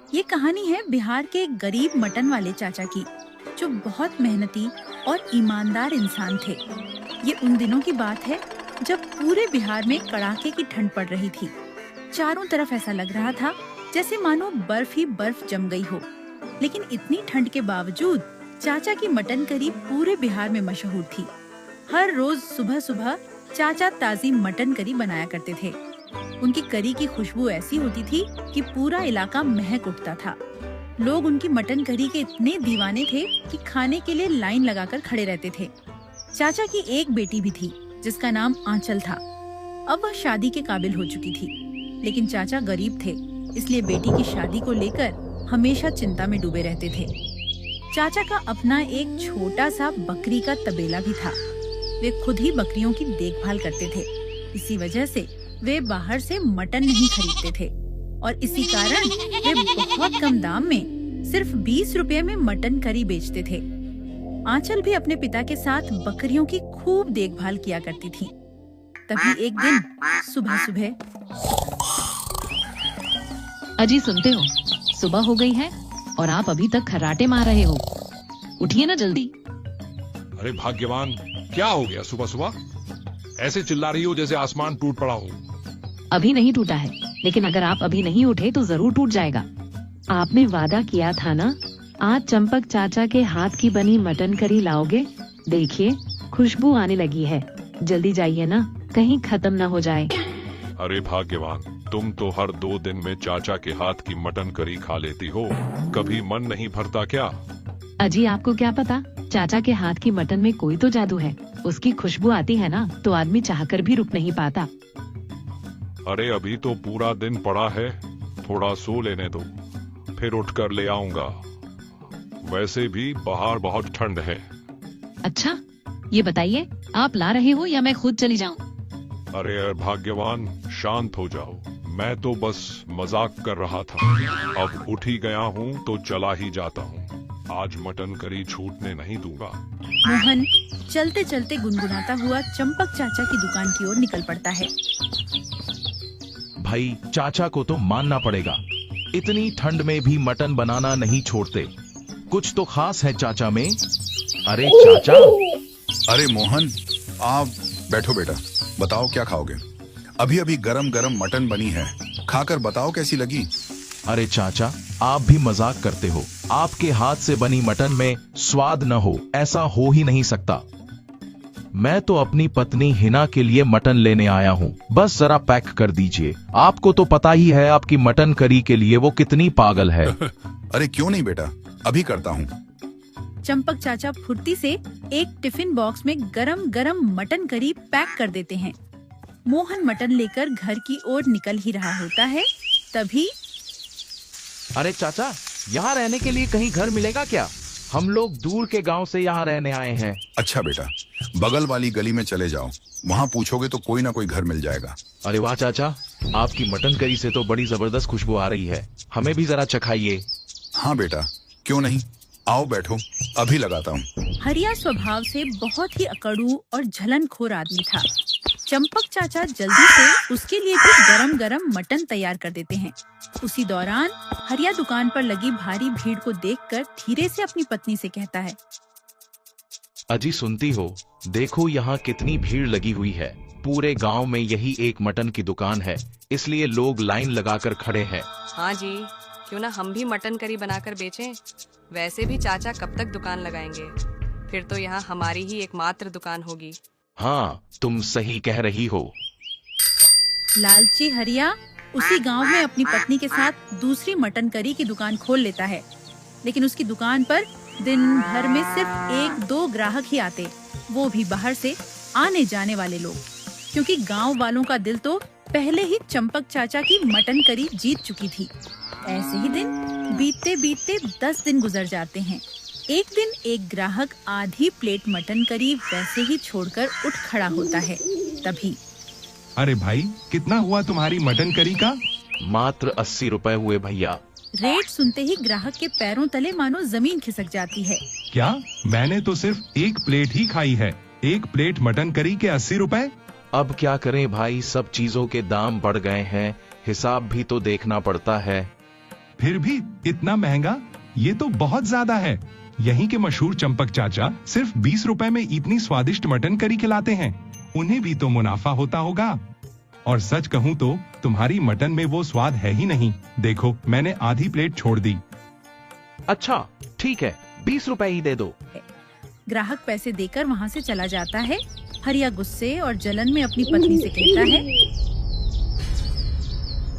ये कहानी है बिहार के एक गरीब मटन वाले चाचा की, जो बहुत मेहनती और ईमानदार इंसान थे। ये उन दिनों की बात है जब पूरे बिहार में कड़ाके की ठंड पड़ रही थी। चारों तरफ ऐसा लग रहा था जैसे मानो बर्फ ही बर्फ जम गई हो। लेकिन इतनी ठंड के बावजूद चाचा की मटन करी पूरे बिहार में मशहूर थी। हर रोज सुबह सुबह चाचा ताजी मटन करी बनाया करते थे। उनकी करी की खुशबू ऐसी होती थी कि पूरा इलाका महक उठता था। लोग उनकी मटन करी के इतने दीवाने थे कि खाने के लिए लाइन लगाकर खड़े रहते थे। चाचा की एक बेटी भी थी जिसका नाम आंचल था। अब वह शादी के काबिल हो चुकी थी, लेकिन चाचा गरीब थे, इसलिए बेटी की शादी को लेकर हमेशा चिंता में डूबे रहते थे। चाचा का अपना एक छोटा सा बकरी का तबेला भी था। वे खुद ही बकरियों की देखभाल करते थे। इसी वजह से वे बाहर से मटन नहीं खरीदते थे और इसी कारण वे बहुत कम दाम में सिर्फ 20 रुपए में मटन करी बेचते थे। आंचल भी अपने पिता के साथ बकरियों की खूब देखभाल किया करती थी। तभी एक दिन सुबह सुबह, अजी सुनते हो, सुबह हो गई है और आप अभी तक खर्राटे मार रहे हो। उठिए ना जल्दी। अरे भाग्यवान, क्या हो गया सुबह सुबह? ऐसे चिल्ला रही हो जैसे आसमान टूट पड़ा हो। अभी नहीं टूटा है, लेकिन अगर आप अभी नहीं उठे तो जरूर टूट जाएगा। आपने वादा किया था ना, आज चंपक चाचा के हाथ की बनी मटन करी लाओगे। देखिए खुशबू आने लगी है, जल्दी जाइए ना, कहीं खत्म ना हो जाए। अरे भाग्यवान, तुम तो हर 2 दिन में चाचा के हाथ की मटन करी खा लेती हो, कभी मन नहीं भरता क्या? अजी आपको क्या पता, चाचा के हाथ की मटन में कोई तो जादू है। उसकी खुशबू आती है ना तो आदमी चाहकर भी रुक नहीं पाता। अरे अभी तो पूरा दिन पड़ा है, थोड़ा सो लेने दो, फिर उठकर ले आऊंगा। वैसे भी बाहर बहुत ठंड है। अच्छा ये बताइए, आप ला रहे हो या मैं खुद चली जाऊं? अरे भाग्यवान, शांत हो जाओ, मैं तो बस मजाक कर रहा था। अब उठ ही गया हूँ तो चला ही जाता हूँ। आज मटन करी छूटने नहीं दूंगा। मोहन चलते चलते गुनगुनाता हुआ चंपक चाचा की दुकान की ओर निकल पड़ता है। भाई चाचा को तो मानना पड़ेगा, इतनी ठंड में भी मटन बनाना नहीं छोड़ते। कुछ तो खास है चाचा में। अरे चाचा। अरे मोहन, आप बैठो बेटा, बताओ क्या खाओगे? अभी अभी गरम गरम मटन बनी है, खाकर बताओ कैसी लगी। अरे चाचा, आप भी मजाक करते हो। आपके हाथ से बनी मटन में स्वाद न हो, ऐसा हो ही नहीं सकता। मैं तो अपनी पत्नी हिना के लिए मटन लेने आया हूँ, बस जरा पैक कर दीजिए। आपको तो पता ही है आपकी मटन करी के लिए वो कितनी पागल है। अरे क्यों नहीं बेटा, अभी करता हूँ। चंपक चाचा फुर्ती से एक टिफिन बॉक्स में गरम गरम मटन करी पैक कर देते हैं। मोहन मटन लेकर घर की ओर निकल ही रहा होता है, तभी अरे चाचा, यहाँ रहने के लिए कहीं घर मिलेगा क्या? हम लोग दूर के गांव से यहाँ रहने आए हैं। अच्छा बेटा, बगल वाली गली में चले जाओ, वहाँ पूछोगे तो कोई ना कोई घर मिल जाएगा। अरे वाह चाचा, आपकी मटन करी से तो बड़ी जबरदस्त खुशबू आ रही है, हमें भी जरा चखाइए। हाँ बेटा, क्यों नहीं, आओ बैठो, अभी लगाता हूँ। हरिया स्वभाव से बहुत ही अकड़ू और झलनखोर आदमी था। चंपक चाचा जल्दी से उसके लिए भी गरम गरम मटन तैयार कर देते हैं। उसी दौरान हरिया दुकान पर लगी भारी भीड़ को देखकर धीरे से अपनी पत्नी से कहता है, अजी सुनती हो, देखो यहाँ कितनी भीड़ लगी हुई है। पूरे गांव में यही एक मटन की दुकान है, इसलिए लोग लाइन लगाकर खड़े हैं। हाँ जी, क्यों ना हम भी मटन करी बनाकर बेचें। वैसे भी चाचा कब तक दुकान लगाएंगे, फिर तो यहाँ हमारी ही एकमात्र दुकान होगी। हाँ, तुम सही कह रही हो। लालची हरिया उसी गांव में अपनी पत्नी के साथ दूसरी मटन करी की दुकान खोल लेता है। लेकिन उसकी दुकान पर दिन भर में सिर्फ 1-2 ग्राहक ही आते, वो भी बाहर से आने जाने वाले लोग, क्योंकि गांव वालों का दिल तो पहले ही चंपक चाचा की मटन करी जीत चुकी थी। ऐसे ही दिन बीतते बीतते 10 दिन गुजर जाते हैं। एक दिन एक ग्राहक आधी प्लेट मटन करी वैसे ही छोड़कर उठ खड़ा होता है। तभी अरे भाई, कितना हुआ तुम्हारी मटन करी का? मात्र 80 रुपए हुए भैया। रेट सुनते ही ग्राहक के पैरों तले मानो जमीन खिसक जाती है। क्या? मैंने तो सिर्फ एक प्लेट ही खाई है, एक प्लेट मटन करी के 80 रुपए? अब क्या करें भाई, सब चीजों के दाम बढ़ गए हैं, हिसाब भी तो देखना पड़ता है। फिर भी इतना महंगा, ये तो बहुत ज्यादा है। यहीं के मशहूर चंपक चाचा सिर्फ 20 रुपए में इतनी स्वादिष्ट मटन करी खिलाते हैं। उन्हें भी तो मुनाफा होता होगा। और सच कहूँ तो तुम्हारी मटन में वो स्वाद है ही नहीं। देखो, मैंने आधी प्लेट छोड़ दी। अच्छा ठीक है, 20 रुपए ही दे दो। ग्राहक पैसे देकर वहाँ से चला जाता है। हरिया गुस्से और जलन में अपनी पत्नी से कहता है,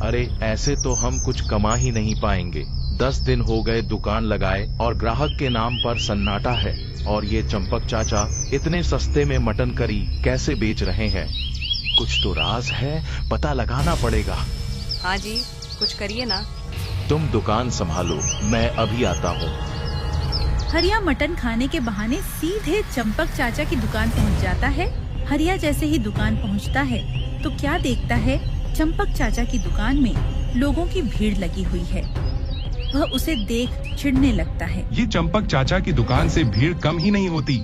अरे ऐसे तो हम कुछ कमा ही नहीं पाएंगे। 10 दिन हो गए दुकान लगाए और ग्राहक के नाम पर सन्नाटा है। और ये चंपक चाचा इतने सस्ते में मटन करी कैसे बेच रहे हैं? कुछ तो राज है, पता लगाना पड़ेगा। हाँ जी, कुछ करिए ना। तुम दुकान संभालो, मैं अभी आता हूँ। हरिया मटन खाने के बहाने सीधे चंपक चाचा की दुकान पहुंच जाता है। हरिया जैसे ही दुकान पहुंचता है तो क्या देखता है, चंपक चाचा की दुकान में लोगों की भीड़ लगी हुई है। वह उसे देख चिढ़ने लगता है। ये चंपक चाचा की दुकान से भीड़ कम ही नहीं होती।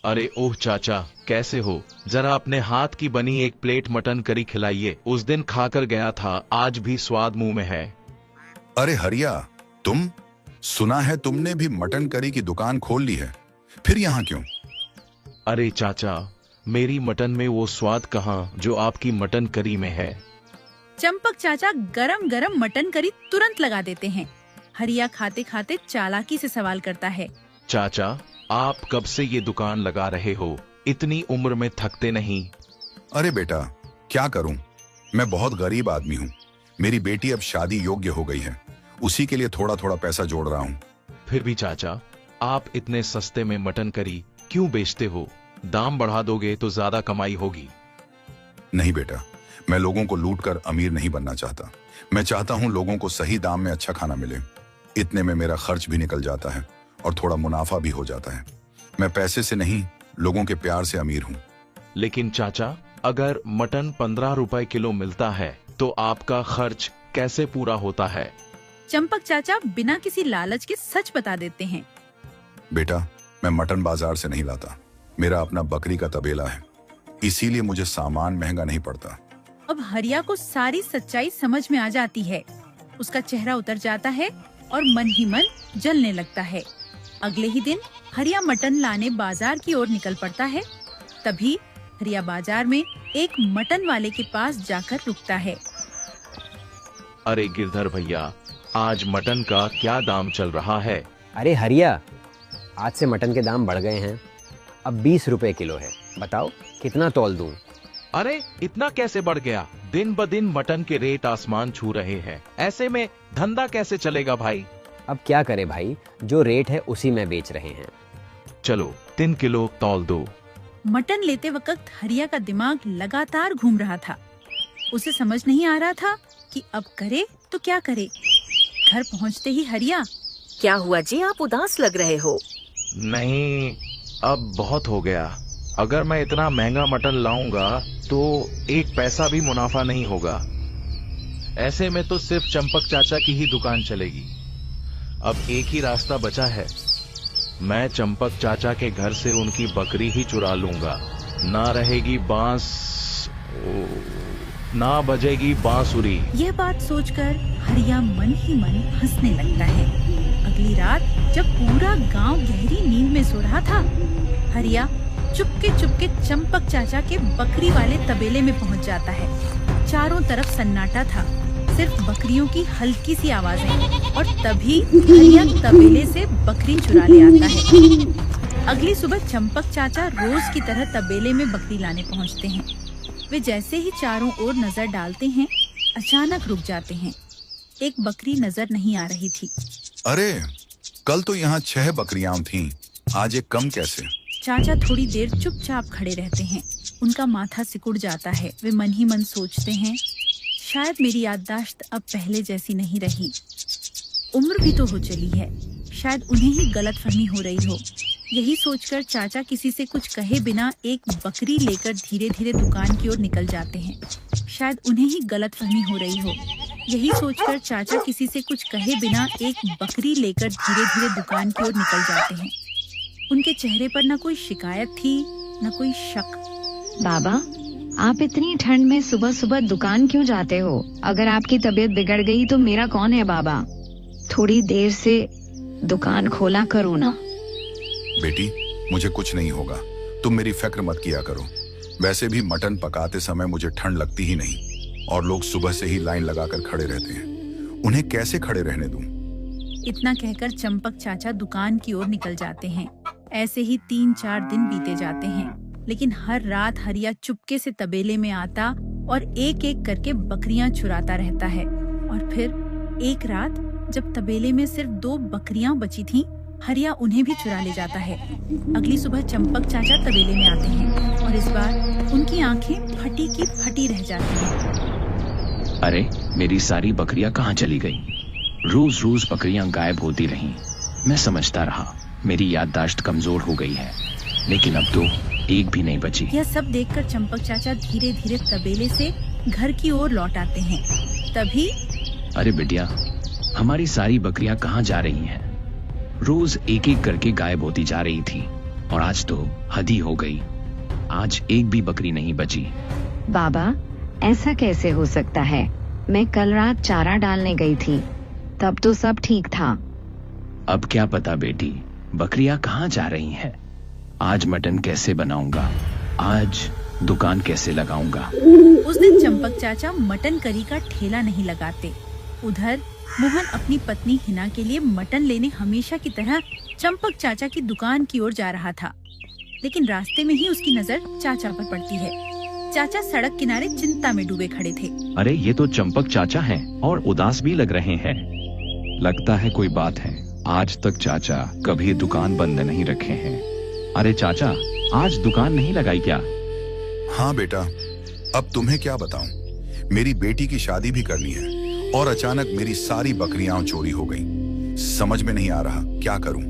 अरे ओह चाचा, कैसे हो? जरा अपने हाथ की बनी एक प्लेट मटन करी खिलाइए। उस दिन खाकर गया था, आज भी स्वाद मुंह में है। अरे हरिया, तुम? सुना है तुमने भी मटन करी की दुकान खोल ली है, फिर यहाँ क्यों? अरे चाचा, मेरी मटन में वो स्वाद कहाँ जो आपकी मटन करी में है। चंपक चाचा गरम गरम मटन करी तुरंत लगा देते हैं। हरिया खाते खाते चालाकी से सवाल करता है, चाचा, आप कब से ये दुकान लगा रहे हो? इतनी उम्र में थकते नहीं? अरे बेटा, क्या करूं, मैं बहुत गरीब आदमी हूं। मेरी बेटी अब शादी योग्य हो गई है, उसी के लिए थोड़ा थोड़ा पैसा जोड़ रहा हूं। फिर भी चाचा, आप इतने सस्ते में मटन करी क्यों बेचते हो? दाम बढ़ा दोगे तो ज्यादा कमाई होगी। नहीं बेटा, मैं लोगों को लूट कर अमीर नहीं बनना चाहता। मैं चाहता हूं लोगों को सही दाम में अच्छा खाना मिले। इतने में मेरा खर्च भी निकल जाता है और थोड़ा मुनाफा भी हो जाता है। मैं पैसे से नहीं, लोगों के प्यार से अमीर हूँ। लेकिन चाचा, अगर मटन 15 रुपए किलो मिलता है तो आपका खर्च कैसे पूरा होता है? चंपक चाचा बिना किसी लालच के सच बता देते हैं। बेटा, मैं मटन बाजार से नहीं लाता। मेरा अपना बकरी का तबेला है, इसीलिए मुझे सामान महंगा नहीं पड़ता। अब हरिया को सारी सच्चाई समझ में आ जाती है। उसका चेहरा उतर जाता है और मन ही मन जलने लगता है। अगले ही दिन हरिया मटन लाने बाजार की ओर निकल पड़ता है। तभी हरिया बाजार में एक मटन वाले के पास जाकर रुकता है। अरे गिरधर भैया, आज मटन का क्या दाम चल रहा है? अरे हरिया, आज से मटन के दाम बढ़ गए हैं। अब 20 रुपए किलो है। बताओ कितना तौल दूं? अरे इतना कैसे बढ़ गया? दिन ब दिन मटन के रेट आसमान छू रहे हैं। ऐसे में धंधा कैसे चलेगा भाई? अब क्या करे भाई, जो रेट है उसी में बेच रहे हैं। चलो 3 किलो तौल दो। मटन लेते वक्त हरिया का दिमाग लगातार घूम रहा था। उसे समझ नहीं आ रहा था कि अब करे तो क्या करे। घर पहुंचते ही हरिया, क्या हुआ जी, आप उदास लग रहे हो? नहीं, अब बहुत हो गया। अगर मैं इतना महंगा मटन लाऊंगा तो 1 पैसा भी मुनाफा नहीं होगा। ऐसे में तो सिर्फ चंपक चाचा की ही दुकान चलेगी। अब एक ही रास्ता बचा है, मैं चंपक चाचा के घर से उनकी बकरी ही चुरा लूंगा। ना रहेगी बांस, ना बजेगी बांसुरी। यह बात सोचकर हरिया मन ही मन हंसने लगता है। अगली रात जब पूरा गांव गहरी नींद में सो रहा था, हरिया चुपके चंपक चाचा के बकरी वाले तबेले में पहुंच जाता है। चारों तरफ सन्नाटा था, सिर्फ बकरियों की हल्की सी आवाजें। और तभी हरिया तबेले से बकरी चुरा ले आता है। अगली सुबह चंपक चाचा रोज की तरह तबेले में बकरी लाने पहुंचते हैं। वे जैसे ही चारों ओर नजर डालते हैं, अचानक रुक जाते हैं। एक बकरी नजर नहीं आ रही थी। अरे, कल तो यहाँ 6 बकरियां थीं, आज एक कम कैसे? चाचा थोड़ी देर चुपचाप खड़े रहते हैं। उनका माथा सिकुड़ जाता है। वे मन ही मन सोचते हैं, शायद मेरी याददाश्त अब पहले जैसी नहीं रही। उम्र भी तो हो चली है, शायद उन्हें ही गलतफहमी हो रही हो। यही सोचकर चाचा किसी से कुछ कहे बिना एक बकरी लेकर धीरे धीरे दुकान की ओर निकल जाते हैं। शायद उन्हें ही गलतफहमी हो रही हो। यही सोचकर चाचा किसी से कुछ कहे बिना एक बकरी लेकर धीरे धीरे दुकान की ओर निकल जाते हैं। उनके चेहरे पर न कोई शिकायत थी, न कोई शक। बाबा, आप इतनी ठंड में सुबह सुबह दुकान क्यों जाते हो? अगर आपकी तबीयत बिगड़ गई तो मेरा कौन है बाबा? थोड़ी देर से दुकान खोला करो ना। बेटी, मुझे कुछ नहीं होगा, तुम मेरी फिक्र मत किया करो। वैसे भी मटन पकाते समय मुझे ठंड लगती ही नहीं, और लोग सुबह से ही लाइन लगाकर खड़े रहते हैं, उन्हें कैसे खड़े रहने दूं? इतना कहकर चंपक चाचा दुकान की ओर निकल जाते हैं। ऐसे ही 3-4 दिन बीते जाते हैं, लेकिन हर रात हरिया चुपके से तबेले में आता और एक एक करके बकरियां चुराता रहता है। और फिर एक रात जब तबेले में सिर्फ 2 बकरियां बची थीं, हरिया उन्हें भी चुरा ले जाता है। अगली सुबह चंपक चाचा तबेले में आते हैं और इस बार उनकी आंखें फटी की फटी रह जाती हैं। अरे, मेरी सारी बकरियां कहाँ चली गई? रोज रोज बकरियां गायब होती रहीं। मैं समझता रहा मेरी याददाश्त कमजोर हो गई है, लेकिन अब तो एक भी नहीं बची। यह सब देखकर चंपक चाचा धीरे धीरे तबेले से घर की ओर लौट आते हैं। तभी अरे बिटिया, हमारी सारी बकरियां कहाँ जा रही हैं? रोज एक एक करके गायब होती जा रही थी, और आज तो हद ही हो गई। आज एक भी बकरी नहीं बची। बाबा, ऐसा कैसे हो सकता है? मैं कल रात चारा डालने गई थी, तब तो सब ठीक था। अब क्या पता बेटी, बकरियां कहाँ जा रही हैं? आज मटन कैसे बनाऊंगा? आज दुकान कैसे लगाऊंगा? उस दिन चंपक चाचा मटन करी का ठेला नहीं लगाते। उधर मोहन अपनी पत्नी हिना के लिए मटन लेने हमेशा की तरह चंपक चाचा की दुकान की ओर जा रहा था, लेकिन रास्ते में ही उसकी नजर चाचा पर पड़ती है। चाचा सड़क किनारे चिंता में डूबे खड़े थे। अरे, ये तो चंपक चाचा हैं और उदास भी लग रहे हैं। लगता है कोई बात है। आज तक चाचा कभी दुकान बंद नहीं रखे हैं। अरे चाचा, आज दुकान नहीं लगाई क्या? हाँ बेटा, अब तुम्हें क्या बताऊं? मेरी बेटी की शादी भी करनी है और अचानक मेरी सारी बकरियां चोरी हो गईं। समझ में नहीं आ रहा क्या करूं।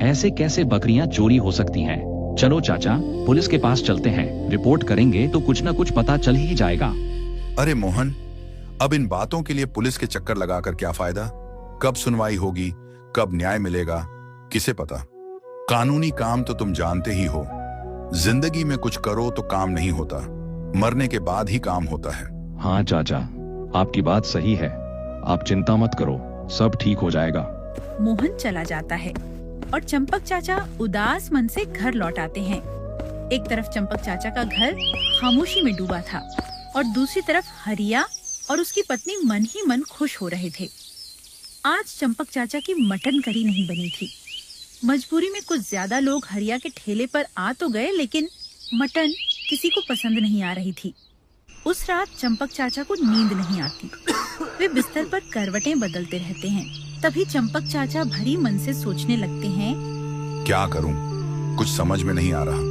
ऐसे कैसे बकरियां चोरी हो सकती हैं? चलो चाचा, पुलिस के पास चलते हैं। रिपोर्ट करेंगे तो कुछ न कुछ पता चल ही जाएगा। अरे मोहन, अब इन बातों के लिए पुलिस के चक्कर लगाकर क्या फायदा? कब सुनवाई होगी, कब न्याय मिलेगा, किसे पता? कानूनी काम तो तुम जानते ही हो। जिंदगी में कुछ करो तो काम नहीं होता, मरने के बाद ही काम होता है। हाँ चाचा, आपकी बात सही है। आप चिंता मत करो, सब ठीक हो जाएगा। मोहन चला जाता है और चंपक चाचा उदास मन से घर लौट आते हैं। एक तरफ चंपक चाचा का घर खामोशी में डूबा था और दूसरी तरफ हरिया और उसकी पत्नी मन ही मन खुश हो रहे थे। आज चंपक चाचा की मटन करी नहीं बनी थी। मजबूरी में कुछ ज्यादा लोग हरिया के ठेले पर आ तो गए, लेकिन मटन किसी को पसंद नहीं आ रही थी। उस रात चंपक चाचा को नींद नहीं आती। वे बिस्तर पर करवटें बदलते रहते हैं। तभी चंपक चाचा भरी मन से सोचने लगते हैं, क्या करूं? कुछ समझ में नहीं आ रहा।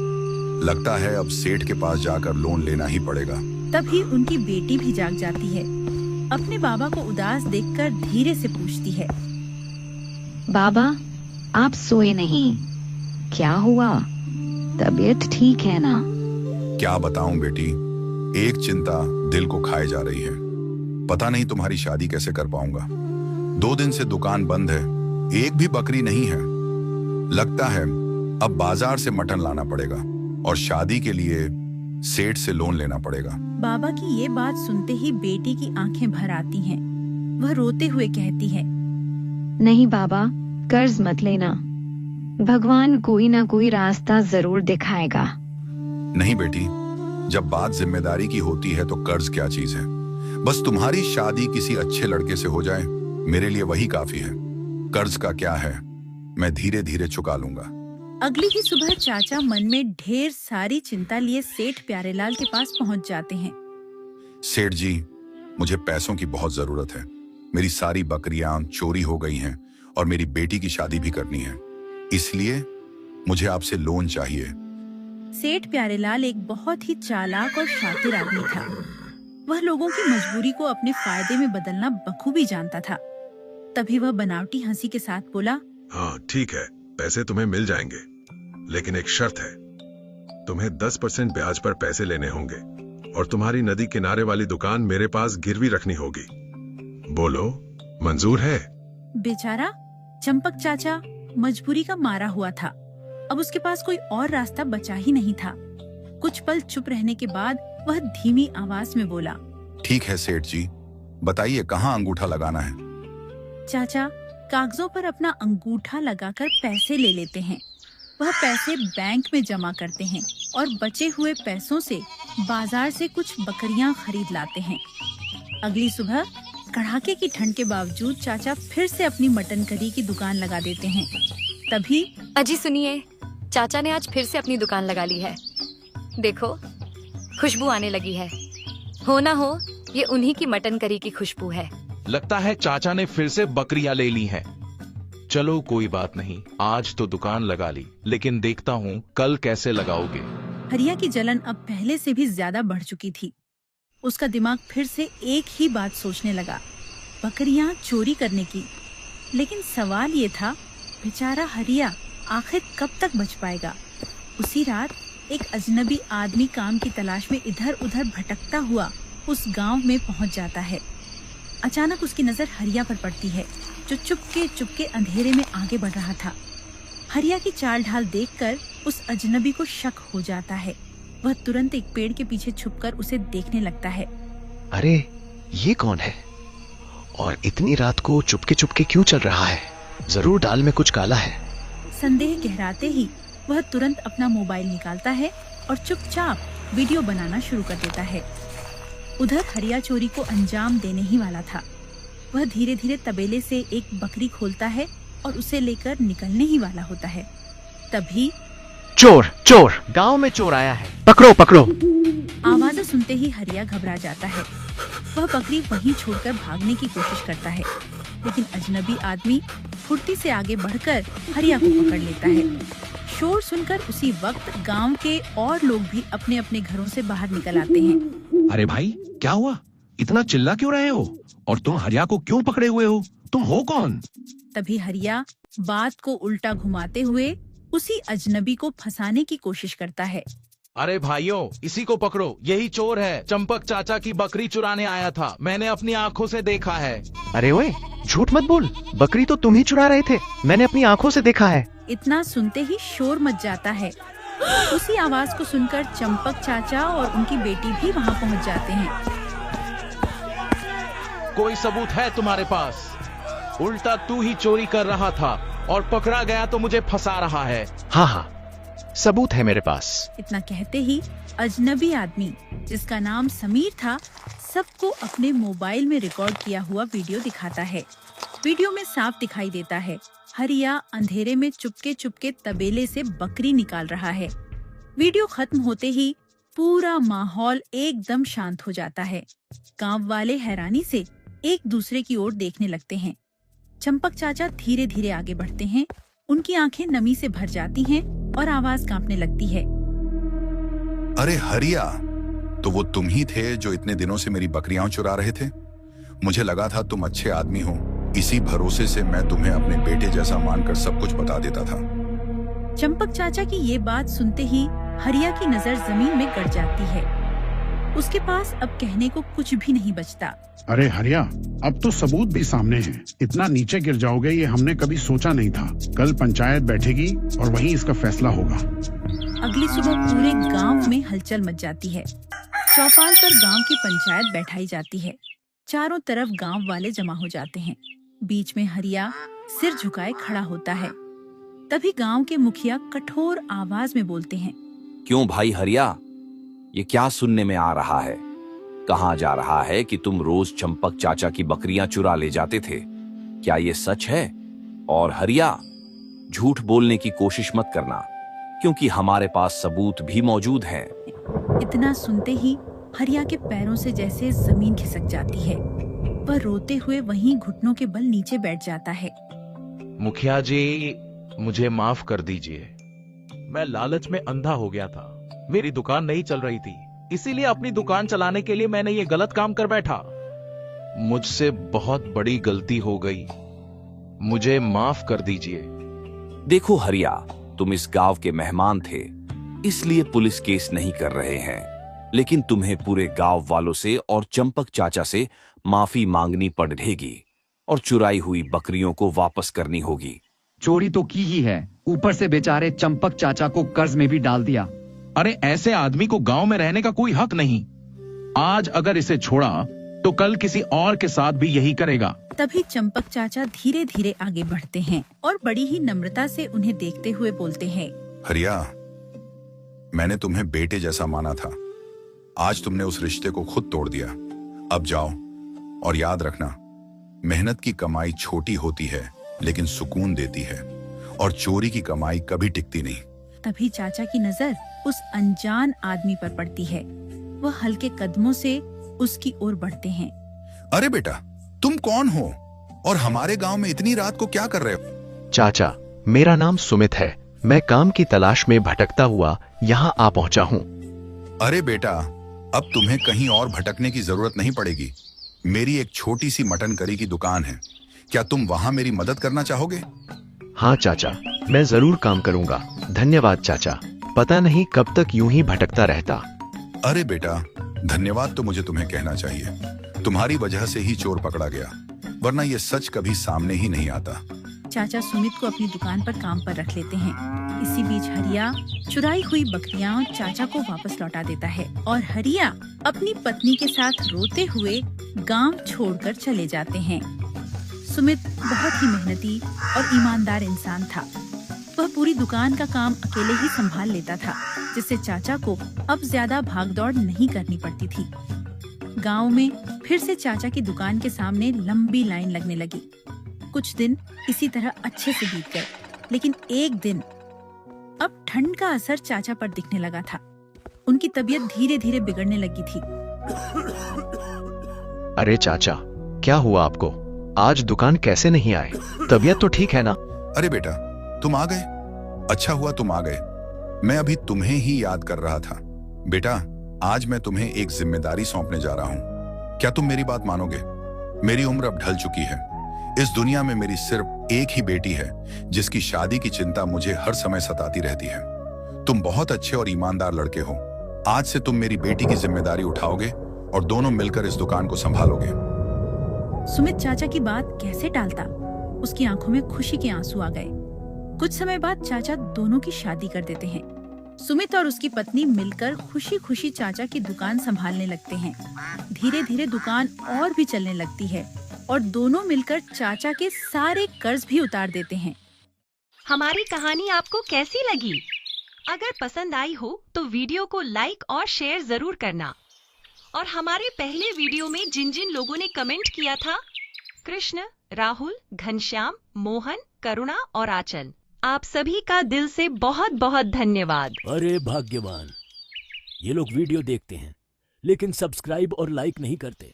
लगता है अब सेठ के पास जाकर लोन लेना ही पड़ेगा। तभी उनकी बेटी भी जाग जाती है। अपने बाबा को उदास देखकर धीरे से पूछती है, बाबा, आप सोए नहीं? क्या हुआ? तबीयत ठीक है ना? क्या बताऊं बेटी, एक चिंता दिल को खाए जा रही है। पता नहीं तुम्हारी शादी कैसे कर पाऊंगा। 2 दिन से दुकान बंद है, एक भी बकरी नहीं है। लगता है अब बाजार से मटन लाना पड़ेगा और शादी के लिए सेठ से लोन लेना पड़ेगा। बाबा की ये बात सुनते ही बेटी की आंखें भर आती हैं। वह रोते हुए कहती है, नहीं बाबा, कर्ज मत लेना। भगवान कोई ना कोई रास्ता जरूर दिखाएगा। नहीं बेटी, जब बात जिम्मेदारी की होती है तो कर्ज क्या चीज है। बस तुम्हारी शादी किसी अच्छे लड़के से हो जाए, मेरे लिए वही काफी है। कर्ज का क्या है, मैं धीरे धीरे चुका लूंगा। अगली ही सुबह चाचा मन में ढेर सारी चिंता लिए सेठ प्यारेलाल के पास पहुंच जाते हैं। सेठ जी, मुझे पैसों की बहुत जरूरत है। मेरी सारी बकरियां चोरी हो गई हैं और मेरी बेटी की शादी भी करनी है, इसलिए मुझे आपसे लोन चाहिए। सेठ प्यारेलाल एक बहुत ही चालाक और शातिर आदमी था। वह लोगों की मजबूरी को अपने फायदे में बदलना बखूबी जानता था। तभी वह बनावटी हंसी के साथ बोला, हाँ ठीक है, पैसे तुम्हें मिल जाएंगे, लेकिन एक शर्त है। तुम्हें 10% ब्याज पर पैसे लेने होंगे और तुम्हारी नदी किनारे वाली दुकान मेरे पास गिरवी रखनी होगी। बोलो, मंजूर है? बेचारा चंपक चाचा मजबूरी का मारा हुआ था। अब उसके पास कोई और रास्ता बचा ही नहीं था। कुछ पल चुप रहने के बाद वह धीमी आवाज में बोला, ठीक है सेठ जी, बताइए कहाँ अंगूठा लगाना है। चाचा कागजों पर अपना अंगूठा लगाकर पैसे ले लेते हैं। वह पैसे बैंक में जमा करते हैं और बचे हुए पैसों से बाजार से कुछ बकरियां खरीद लाते हैं। अगली सुबह कड़ाके की ठंड के बावजूद चाचा फिर से अपनी मटन करी की दुकान लगा देते हैं। तभी अजी सुनिए, चाचा ने आज फिर से अपनी दुकान लगा ली है। देखो खुशबू आने लगी है। हो ना हो ये उन्हीं की मटन करी की खुशबू है। लगता है चाचा ने फिर से बकरियां ले ली हैं। चलो कोई बात नहीं, आज तो दुकान लगा ली, लेकिन देखता हूँ कल कैसे लगाओगे। हरिया की जलन अब पहले से भी ज्यादा बढ़ चुकी थी। उसका दिमाग फिर से एक ही बात सोचने लगा, बकरियां चोरी करने की। लेकिन सवाल ये था, बेचारा हरिया आखिर कब तक बच पाएगा। उसी रात एक अजनबी आदमी काम की तलाश में इधर उधर भटकता हुआ उस गांव में पहुंच जाता है। अचानक उसकी नजर हरिया पर पड़ती है, जो चुपके अंधेरे में आगे बढ़ रहा था। हरिया की चाल ढाल देखकर उस अजनबी को शक हो जाता है। वह तुरंत एक पेड़ के पीछे छुपकर उसे देखने लगता है। अरे ये कौन है और इतनी रात को चुपके क्यों चल रहा है? जरूर दाल में कुछ काला है। संदेह गहराते ही वह तुरंत अपना मोबाइल निकालता है और चुपचाप वीडियो बनाना शुरू कर देता है। उधर हरिया चोरी को अंजाम देने ही वाला था। वह धीरे धीरे तबेले से एक बकरी खोलता है और उसे लेकर निकलने ही वाला होता है। तभी चोर गांव में चोर आया है, पकड़ो। आवाजें सुनते ही हरिया घबरा जाता है। वह बकरी वहीं छोड़कर भागने की कोशिश करता है, लेकिन अजनबी आदमी फुर्ती से आगे बढ़कर हरिया को पकड़ लेता है। शोर सुनकर उसी वक्त गांव के और लोग भी अपने अपने घरों से बाहर निकल आते हैं। अरे भाई क्या हुआ? इतना चिल्ला क्यों रहे हो? और तुम हरिया को क्यों पकड़े हुए हो? तुम हो कौन? तभी हरिया बात को उल्टा घुमाते हुए उसी अजनबी को फंसाने की कोशिश करता है। अरे भाइयों, इसी को पकड़ो, यही चोर है। चंपक चाचा की बकरी चुराने आया था, मैंने अपनी आंखों से देखा है। अरे ओए, झूठ मत बोल, बकरी तो तुम ही चुरा रहे थे, मैंने अपनी आंखों से देखा है। इतना सुनते ही शोर मच जाता है। उसी आवाज को सुनकर चंपक चाचा और उनकी बेटी भी वहाँ पहुँच जाते हैं। कोई सबूत है तुम्हारे पास? उल्टा तू ही चोरी कर रहा था और पकड़ा गया तो मुझे फंसा रहा है। हाँ, सबूत है मेरे पास। इतना कहते ही अजनबी आदमी, जिसका नाम समीर था, सबको अपने मोबाइल में रिकॉर्ड किया हुआ वीडियो दिखाता है। वीडियो में साफ दिखाई देता है, हरिया अंधेरे में चुपके तबेले से बकरी निकाल रहा है। वीडियो खत्म होते ही पूरा माहौल एकदम शांत हो जाता है। गांव वाले हैरानी से एक दूसरे की ओर देखने लगते हैं। चंपक चाचा धीरे धीरे आगे बढ़ते हैं। उनकी आंखें नमी से भर जाती हैं और आवाज कांपने लगती है। अरे हरिया, तो वो तुम ही थे जो इतने दिनों से मेरी बकरियां चुरा रहे थे? मुझे लगा था तुम अच्छे आदमी हो, इसी भरोसे से मैं तुम्हें अपने बेटे जैसा मानकर सब कुछ बता देता था। चंपक चाचा की ये बात सुनते ही हरिया की नजर जमीन में गड़ जाती है। उसके पास अब कहने को कुछ भी नहीं बचता। अरे हरिया, अब तो सबूत भी सामने हैं। इतना नीचे गिर जाओगे ये हमने कभी सोचा नहीं था। कल पंचायत बैठेगी और वहीं इसका फैसला होगा। अगली सुबह पूरे गांव में हलचल मच जाती है। चौपाल पर गांव की पंचायत बैठाई जाती है। चारों तरफ गांव वाले जमा हो जाते हैं। बीच में हरिया सिर झुकाए खड़ा होता है। तभी गांव के मुखिया कठोर आवाज में बोलते हैं, क्यों भाई हरिया, ये क्या सुनने में आ रहा है? कहाँ जा रहा है कि तुम रोज चंपक चाचा की बकरियां चुरा ले जाते थे? क्या ये सच है? और हरिया, झूठ बोलने की कोशिश मत करना, क्योंकि हमारे पास सबूत भी मौजूद हैं। इतना सुनते ही हरिया के पैरों से जैसे जमीन खिसक जाती है। वह रोते हुए वहीं घुटनों के बल नीचे बैठ जाता है। मुखिया जी, मुझे माफ कर दीजिए। मैं लालच में अंधा हो गया था। मेरी दुकान नहीं चल रही थी, इसीलिए अपनी दुकान चलाने के लिए मैंने ये गलत काम कर बैठा। मुझसे बहुत बड़ी गलती हो गई, मुझे माफ कर दीजिए। देखो हरिया, तुम इस गांव के मेहमान थे, इसलिए पुलिस केस नहीं कर रहे हैं, लेकिन तुम्हें पूरे गांव वालों से और चंपक चाचा से माफी मांगनी पड़ेगी और चुराई हुई बकरियों को वापस करनी होगी। चोरी तो की ही है, ऊपर से बेचारे चंपक चाचा को कर्ज में भी डाल दिया। अरे ऐसे आदमी को गांव में रहने का कोई हक नहीं। आज अगर इसे छोड़ा तो कल किसी और के साथ भी यही करेगा। तभी चंपक चाचा धीरे धीरे आगे बढ़ते हैं और बड़ी ही नम्रता से उन्हें देखते हुए बोलते हैं, हरिया, मैंने तुम्हें बेटे जैसा माना था। आज तुमने उस रिश्ते को खुद तोड़ दिया। अब जाओ और याद रखना, मेहनत की कमाई छोटी होती है लेकिन सुकून देती है, और चोरी की कमाई कभी टिकती नहीं। तभी चाचा की नजर उस अनजान आदमी पर पड़ती है। वह हल्के कदमों से उसकी ओर बढ़ते हैं। अरे बेटा, तुम कौन हो और हमारे गांव में इतनी रात को क्या कर रहे हो? चाचा, मेरा नाम सुमित है। मैं काम की तलाश में भटकता हुआ यहाँ आ पहुँचा हूँ। अरे बेटा, अब तुम्हें कहीं और भटकने की जरूरत नहीं पड़ेगी। मेरी एक छोटी सी मटन करी की दुकान है, क्या तुम वहाँ मेरी मदद करना चाहोगे? हाँ चाचा, मैं जरूर काम करूंगा। धन्यवाद चाचा, पता नहीं कब तक यूं ही भटकता रहता। अरे बेटा, धन्यवाद तो मुझे तुम्हें कहना चाहिए। तुम्हारी वजह से ही चोर पकड़ा गया, वरना ये सच कभी सामने ही नहीं आता। चाचा सुमित को अपनी दुकान पर काम पर रख लेते हैं। इसी बीच हरिया चुराई हुई बकरियां चाचा को वापस लौटा देता है और हरिया अपनी पत्नी के साथ रोते हुए गांव छोड़कर चले जाते हैं। सुमित बहुत ही मेहनती और ईमानदार इंसान था। वह पूरी दुकान का काम अकेले ही संभाल लेता था, जिससे चाचा को अब ज्यादा भागदौड़ नहीं करनी पड़ती थी। गांव में फिर से चाचा की दुकान के सामने लंबी लाइन लगने लगी। कुछ दिन इसी तरह अच्छे से बीत गए, लेकिन एक दिन अब ठंड का असर चाचा पर दिखने लगा था। उनकी तबीयत धीरे धीरे बिगड़ने लगी थी। अरे चाचा, क्या हुआ आपको? आज दुकान कैसे नहीं आए? तबीयत तो ठीक है ना? अरे बेटा, तुम आ गए। अच्छा हुआ तुम आ गए, मैं अभी तुम्हें ही याद कर रहा था। बेटा, आज मैं तुम्हें एक जिम्मेदारी सौंपने जा रहा हूँ। क्या तुम मेरी बात मानोगे? मेरी उम्र अब ढल चुकी है। इस दुनिया में मेरी सिर्फ एक ही बेटी है, जिसकी शादी की चिंता मुझे हर समय सताती रहती है। तुम बहुत अच्छे और ईमानदार लड़के हो। आज से तुम मेरी बेटी की जिम्मेदारी उठाओगे और दोनों मिलकर इस दुकान को संभालोगे। सुमित चाचा की बात कैसे टालता? उसकी आंखों में खुशी के आंसू आ गए। कुछ समय बाद चाचा दोनों की शादी कर देते हैं। सुमित और उसकी पत्नी मिलकर खुशी खुशी चाचा की दुकान संभालने लगते हैं। धीरे धीरे दुकान और भी चलने लगती है और दोनों मिलकर चाचा के सारे कर्ज भी उतार देते हैं। हमारी कहानी आपको कैसी लगी? अगर पसंद आई हो तो वीडियो को लाइक और शेयर जरूर करना। और हमारे पहले वीडियो में जिन जिन लोगों ने कमेंट किया था, कृष्ण, राहुल, घनश्याम, मोहन, करुणा और आचल, आप सभी का दिल से बहुत बहुत धन्यवाद। अरे भाग्यवान, ये लोग वीडियो देखते हैं लेकिन सब्सक्राइब और लाइक नहीं करते।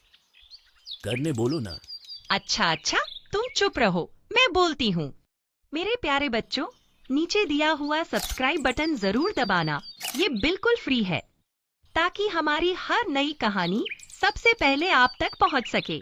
करने बोलो ना। अच्छा, तुम चुप रहो, मैं बोलती हूँ। मेरे प्यारे बच्चों, नीचे दिया हुआ सब्सक्राइब बटन जरूर दबाना। ये बिल्कुल फ्री है, ताकि हमारी हर नई कहानी सबसे पहले आप तक पहुँच सके।